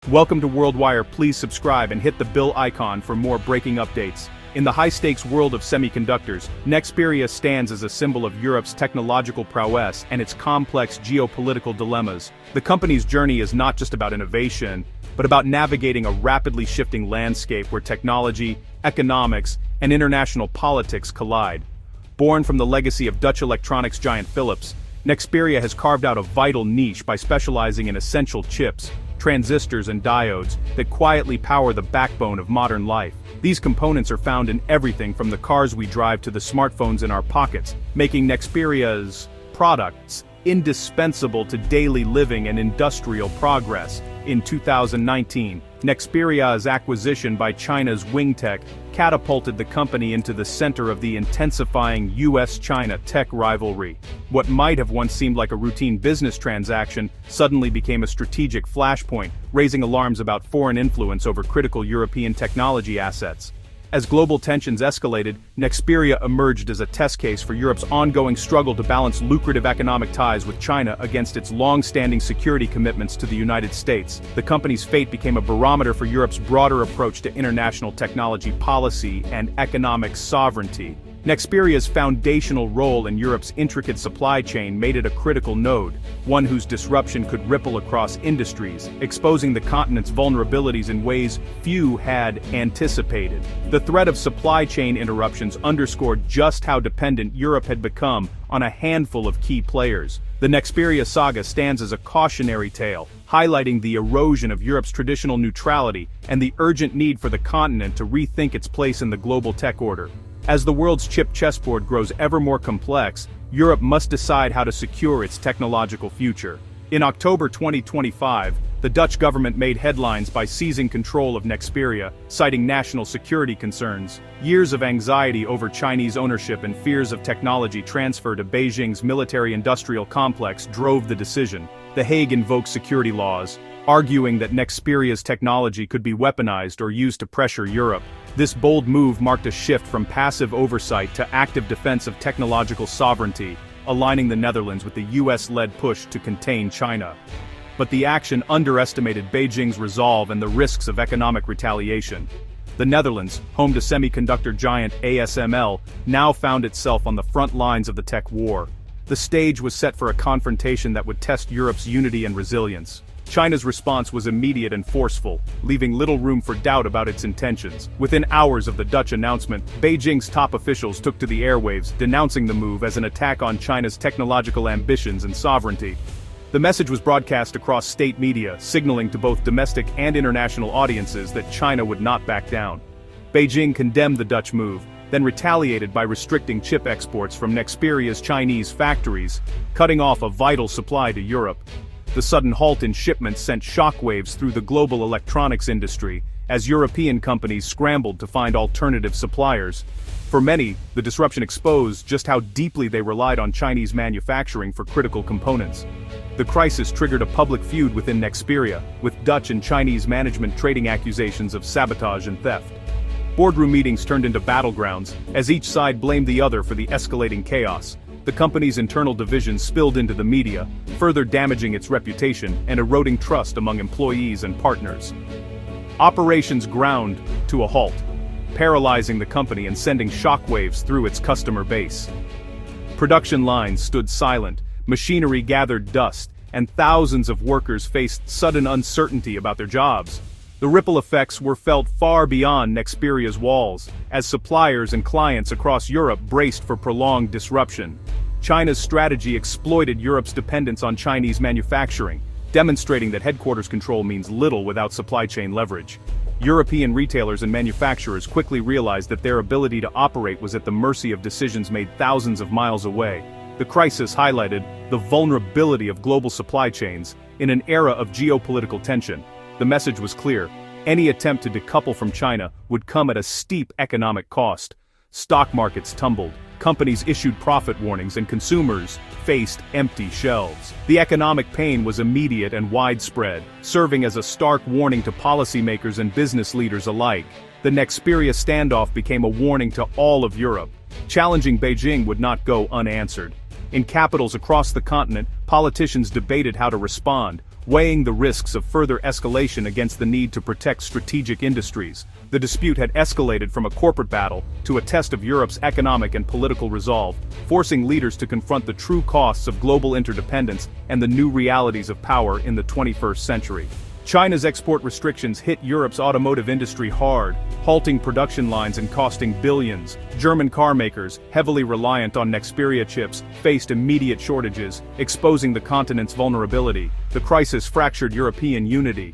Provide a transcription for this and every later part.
Welcome to WorldWire. Please subscribe and hit the bell icon for more breaking updates. In the high-stakes world of semiconductors, Nexperia stands as a symbol of Europe's technological prowess and its complex geopolitical dilemmas. The company's journey is not just about innovation, but about navigating a rapidly shifting landscape where technology, economics, and international politics collide. Born from the legacy of Dutch electronics giant Philips, Nexperia has carved out a vital niche by specializing in essential chips, transistors and diodes that quietly power the backbone of modern life. These components are found in everything from the cars we drive to the smartphones in our pockets, making Nexperia's products indispensable to daily living and industrial progress. In 2019, Nexperia's acquisition by China's Wingtech catapulted the company into the center of the intensifying US-China tech rivalry. What might have once seemed like a routine business transaction suddenly became a strategic flashpoint, raising alarms about foreign influence over critical European technology assets. As global tensions escalated, Nexperia emerged as a test case for Europe's ongoing struggle to balance lucrative economic ties with China against its long-standing security commitments to the United States. The company's fate became a barometer for Europe's broader approach to international technology policy and economic sovereignty. Nexperia's foundational role in Europe's intricate supply chain made it a critical node, one whose disruption could ripple across industries, exposing the continent's vulnerabilities in ways few had anticipated. The threat of supply chain interruptions underscored just how dependent Europe had become on a handful of key players. The Nexperia saga stands as a cautionary tale, highlighting the erosion of Europe's traditional neutrality and the urgent need for the continent to rethink its place in the global tech order. As the world's chip chessboard grows ever more complex, Europe must decide how to secure its technological future. In October 2025, the Dutch government made headlines by seizing control of Nexperia, citing national security concerns. Years of anxiety over Chinese ownership and fears of technology transfer to Beijing's military-industrial complex drove the decision. The Hague invoked security laws, arguing that Nexperia's technology could be weaponized or used to pressure Europe. This bold move marked a shift from passive oversight to active defense of technological sovereignty, aligning the Netherlands with the US-led push to contain China. But the action underestimated Beijing's resolve and the risks of economic retaliation. The Netherlands, home to semiconductor giant ASML, now found itself on the front lines of the tech war. The stage was set for a confrontation that would test Europe's unity and resilience. China's response was immediate and forceful, leaving little room for doubt about its intentions. Within hours of the Dutch announcement, Beijing's top officials took to the airwaves, denouncing the move as an attack on China's technological ambitions and sovereignty. The message was broadcast across state media, signaling to both domestic and international audiences that China would not back down. Beijing condemned the Dutch move, then retaliated by restricting chip exports from Nexperia's Chinese factories, cutting off a vital supply to Europe. The sudden halt in shipments sent shockwaves through the global electronics industry, as European companies scrambled to find alternative suppliers. For many, the disruption exposed just how deeply they relied on Chinese manufacturing for critical components. The crisis triggered a public feud within Nexperia, with Dutch and Chinese management trading accusations of sabotage and theft. Boardroom meetings turned into battlegrounds, as each side blamed the other for the escalating chaos. The company's internal divisions spilled into the media, further damaging its reputation and eroding trust among employees and partners. Operations ground to a halt, paralyzing the company and sending shockwaves through its customer base. Production lines stood silent, machinery gathered dust, and thousands of workers faced sudden uncertainty about their jobs. The ripple effects were felt far beyond Nexperia's walls, as suppliers and clients across Europe braced for prolonged disruption. China's strategy exploited Europe's dependence on Chinese manufacturing, demonstrating that headquarters control means little without supply chain leverage. European retailers and manufacturers quickly realized that their ability to operate was at the mercy of decisions made thousands of miles away. The crisis highlighted the vulnerability of global supply chains in an era of geopolitical tension. The message was clear: any attempt to decouple from China would come at a steep economic cost. Stock markets tumbled, companies issued profit warnings, and consumers faced empty shelves. The economic pain was immediate and widespread, serving as a stark warning to policymakers and business leaders alike. The Nexperia standoff became a warning to all of Europe. Challenging Beijing would not go unanswered. In capitals across the continent, politicians debated how to respond, weighing the risks of further escalation against the need to protect strategic industries. The dispute had escalated from a corporate battle to a test of Europe's economic and political resolve, forcing leaders to confront the true costs of global interdependence and the new realities of power in the 21st century. China's export restrictions hit Europe's automotive industry hard, halting production lines and costing billions. German car makers, heavily reliant on Nexperia chips, faced immediate shortages, exposing the continent's vulnerability. The crisis fractured European unity.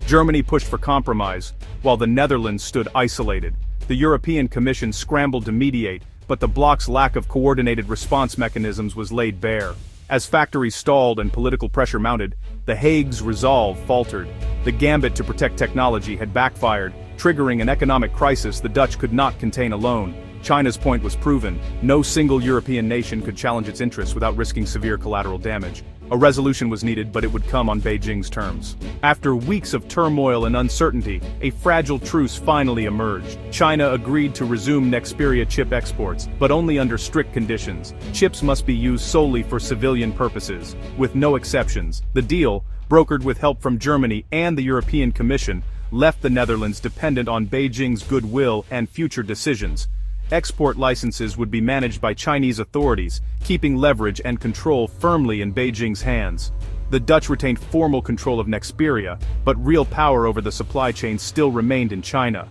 Germany pushed for compromise, while the Netherlands stood isolated. The European Commission scrambled to mediate, but the bloc's lack of coordinated response mechanisms was laid bare. As factories stalled and political pressure mounted, The Hague's resolve faltered. The gambit to protect technology had backfired, triggering an economic crisis the Dutch could not contain alone. China's point was proven: no single European nation could challenge its interests without risking severe collateral damage. A resolution was needed, but it would come on Beijing's terms. After weeks of turmoil and uncertainty, a fragile truce finally emerged. China agreed to resume Nexperia chip exports, but only under strict conditions. Chips must be used solely for civilian purposes, with no exceptions. The deal, brokered with help from Germany and the European Commission, left the Netherlands dependent on Beijing's goodwill and future decisions. Export licenses would be managed by Chinese authorities, keeping leverage and control firmly in Beijing's hands. The Dutch retained formal control of Nexperia, but real power over the supply chain still remained in China.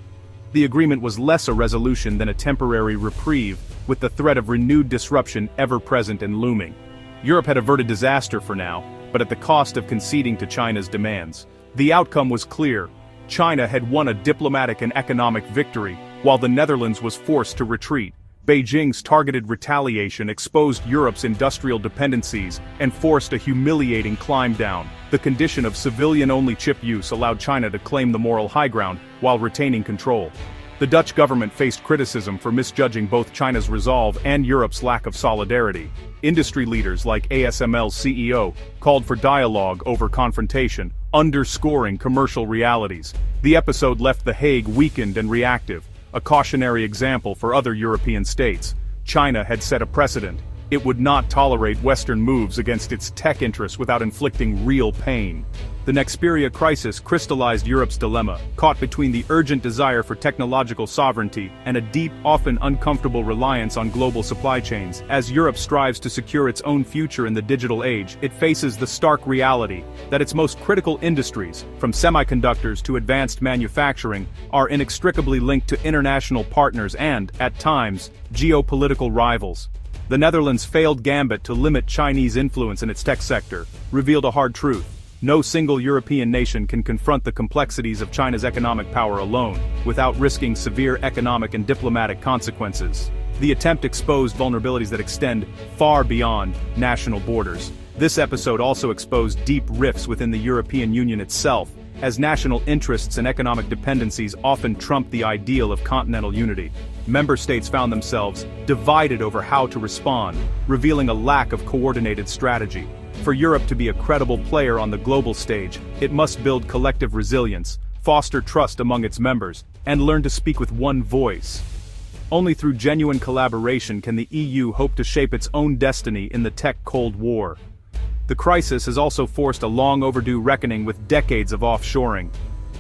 The agreement was less a resolution than a temporary reprieve, with the threat of renewed disruption ever present and looming. Europe had averted disaster for now, but at the cost of conceding to China's demands. The outcome was clear. China had won a diplomatic and economic victory, while the Netherlands was forced to retreat. Beijing's targeted retaliation exposed Europe's industrial dependencies and forced a humiliating climb down. The condition of civilian-only chip use allowed China to claim the moral high ground while retaining control. The Dutch government faced criticism for misjudging both China's resolve and Europe's lack of solidarity. Industry leaders like ASML's CEO called for dialogue over confrontation, underscoring commercial realities. The episode left The Hague weakened and reactive, a cautionary example for other European states. China had set a precedent. It would not tolerate Western moves against its tech interests without inflicting real pain. The Nexperia crisis crystallized Europe's dilemma, caught between the urgent desire for technological sovereignty and a deep, often uncomfortable reliance on global supply chains. As Europe strives to secure its own future in the digital age, it faces the stark reality that its most critical industries, from semiconductors to advanced manufacturing, are inextricably linked to international partners and, at times, geopolitical rivals. The Netherlands' failed gambit to limit Chinese influence in its tech sector revealed a hard truth. No single European nation can confront the complexities of China's economic power alone, without risking severe economic and diplomatic consequences. The attempt exposed vulnerabilities that extend far beyond national borders. This episode also exposed deep rifts within the European Union itself, as national interests and economic dependencies often trump the ideal of continental unity. Member states found themselves divided over how to respond, revealing a lack of coordinated strategy. For Europe to be a credible player on the global stage, it must build collective resilience, foster trust among its members, and learn to speak with one voice. Only through genuine collaboration can the EU hope to shape its own destiny in the tech Cold War. The crisis has also forced a long-overdue reckoning with decades of offshoring.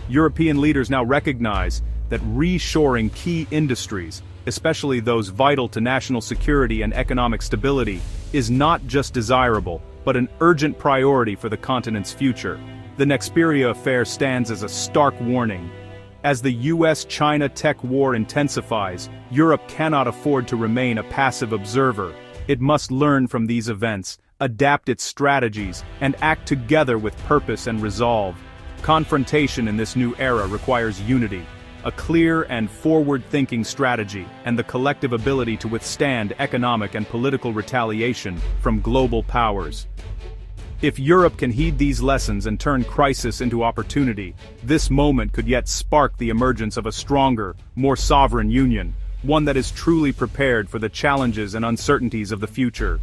European leaders now recognize that reshoring key industries, especially those vital to national security and economic stability, is not just desirable, but an urgent priority for the continent's future. The Nexperia affair stands as a stark warning. As the US-China tech war intensifies, Europe cannot afford to remain a passive observer. It must learn from these events, adapt its strategies, and act together with purpose and resolve. Confrontation in this new era requires unity, a clear and forward-thinking strategy, and the collective ability to withstand economic and political retaliation from global powers. If Europe can heed these lessons and turn crisis into opportunity, this moment could yet spark the emergence of a stronger, more sovereign union, one that is truly prepared for the challenges and uncertainties of the future.